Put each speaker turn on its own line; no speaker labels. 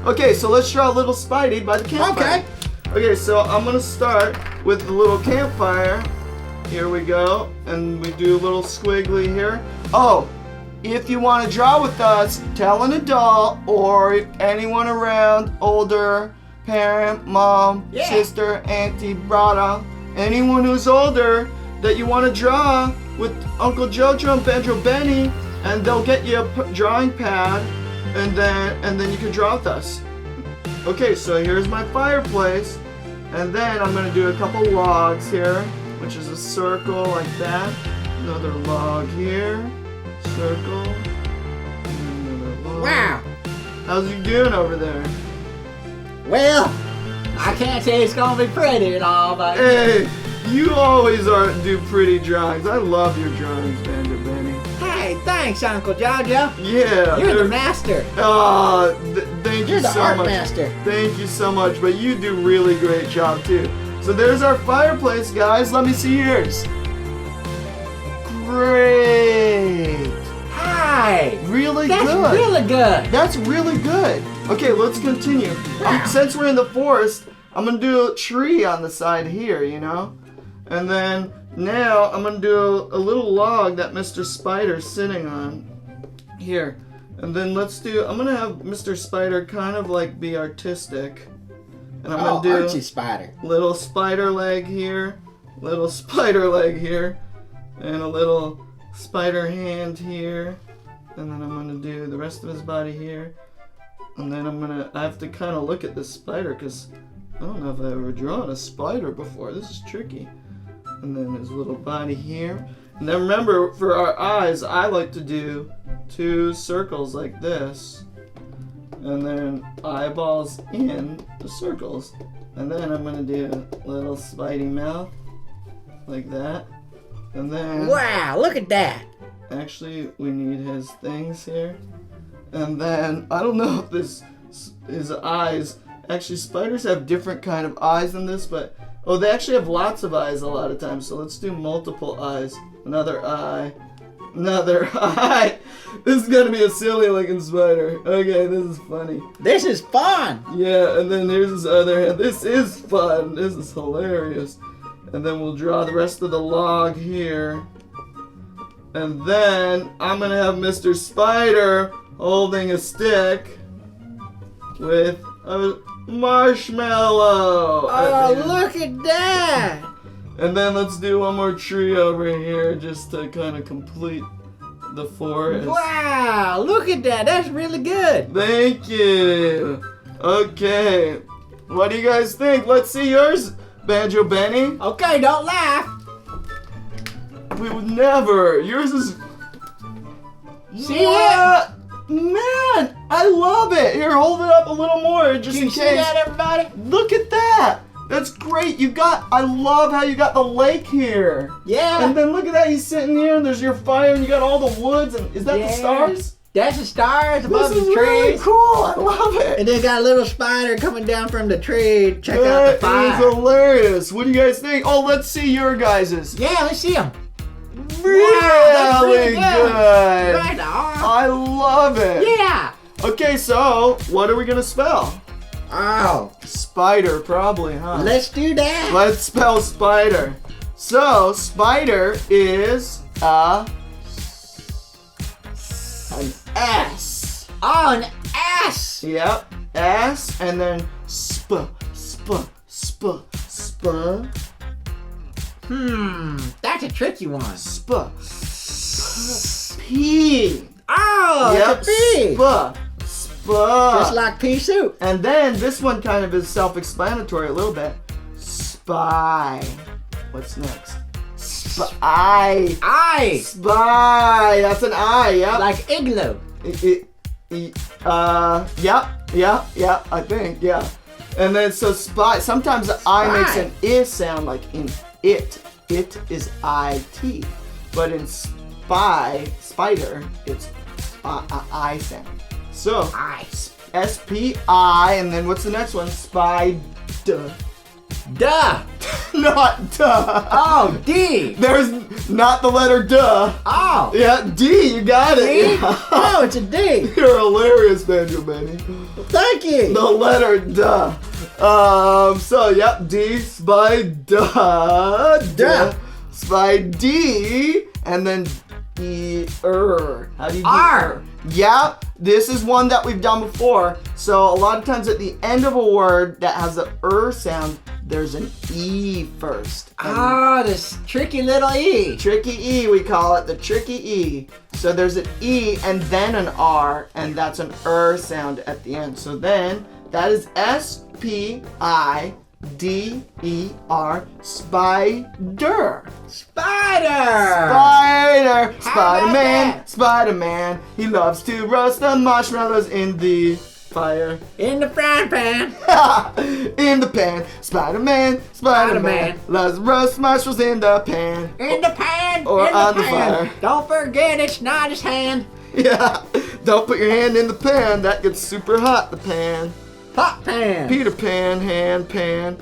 Okay, so let's draw little Spidey by the campfire. Okay, so I'm gonna start with the little campfire. Here we go, and we do a little squiggly here. Oh, if you want to draw with us, tell an adult or anyone around, older, parent, mom, sister, auntie, brother, anyone who's older that you want to draw with Uncle JoeJoe and Banjo Benny, and they'll get you a drawing pad, and then you can draw with us. Okay, so here's my fireplace, and then I'm gonna do a couple logs here, which is a circle like that. Another log here, circle, and another log.
Wow.
How's you doing over there?
Well, I can't say it's gonna be pretty at all, but
Hey, you always do pretty drawings. I love your drawings, Banjo Benny.
hey, thanks, Uncle JoeJoe.
Yeah.
You're the master.
Thank you
You're the
so
art
much.
master.
Thank you so much, but you do really great job too. So there's our fireplace, guys. Let me see yours. Great.
Hi.
Really
That's
good.
really good.
That's really good. Okay, let's continue.
Wow.
Since we're in the forest, I'm gonna do a tree on the side here, you know? And then now I'm gonna do a little log that Mr. Spider's sitting on here. And then I'm gonna have Mr. Spider kind of like be artistic. And I'm gonna do
Archie Spider.
little spider leg here, little spider leg here, and a little spider hand here. And then I'm gonna do the rest of his body here. And then I have to kind of look at this spider because I don't know if I've ever drawn a spider before. This is tricky. And then his little body here. And then remember, for our eyes, I like to do 2 circles like this. And then eyeballs in the circles. And then I'm gonna do a little Spidey mouth like that. And then
Wow, look at that.
actually we need his things here. And then I don't know if his eyes, actually spiders have different kind of eyes than this, but they actually have lots of eyes a lot of times. So let's do multiple eyes. Another eye. Another eye. This is gonna be a silly looking spider. Okay, this is funny.
This is fun.
Yeah, and then here's his other hand. This is fun. This is hilarious. And then we'll draw the rest of the log here. And then I'm gonna have Mr. Spider holding a stick with a marshmallow.
Oh, look at that.
And then let's do one more tree over here just to kind of complete the forest.
Wow, look at that. That's really good.
Thank you. Okay. What do you guys think? Let's see yours, Banjo Benny.
Okay, don't laugh.
We would never. Yours is...
See
what? Man, I love it. Here, hold it up a little more just
Can
in
you see
case.
that, everybody?
Look at that. That's great. I love how you got the lake here.
Yeah.
And then look at that. He's sitting here and there's your fire and you got all the woods. And is that the stars?
That's the stars above
This is
the trees.
really cool. I love it.
And then got a little spider coming down from the tree. Check out the
That
fire.
is hilarious. What do you guys think? Oh, let's see your guys's.
Yeah, let's see them.
Really,
that's really
good.
good. Right on.
I love it.
Yeah.
Okay, so what are we gonna spell?
Oh,
Spider, probably, huh?
let's do that.
Let's spell spider. So, spider is an S.
Oh, an S.
Yep, S, and then sp.
That's a tricky one.
P.
Oh,
Yep,
it's a P. Just like pea soup.
And then this one kind of is self-explanatory a little bit. Spy. What's next? Spy.
I.
Spy. That's an I. Yep.
Like igloo.
Yep. I think. Yeah. And then so spy. Sometimes the I makes an I sound like in it. It is IT. But in spider, it's I sound. So
I.
S-P-I, and then what's the next one? Spider.
Duh.
Not duh.
Oh, D.
There's not the letter duh.
Oh.
Yeah, D, you got it.
D?
Yeah.
Oh, it's a D.
You're hilarious, Banjo Benny.
Thank you.
The letter duh. So, yep, D, spy, duh.
Duh.
Spy D, and then E, How do you do
R.
Yeah, this is one that we've done before. So a lot of times at the end of a word that has a sound, there's an E first. And
This tricky little E.
tricky E, we call it the tricky E. So there's an E and then an R, and that's an sound at the end. So then that is SPIDER, spider.
Spider.
Spider-Man, Spider-Man. He loves to roast the marshmallows in the fire.
In the frying pan.
In the pan. Spider-Man, Spider-Man. Loves to roast marshmallows in the pan.
In the pan.
Or
in
on
the
the
pan.
fire.
Don't forget it's not his hand.
Yeah. Don't put your hand in the pan. That gets super hot, the pan.
Hot pan.
Peter Pan, hand pan.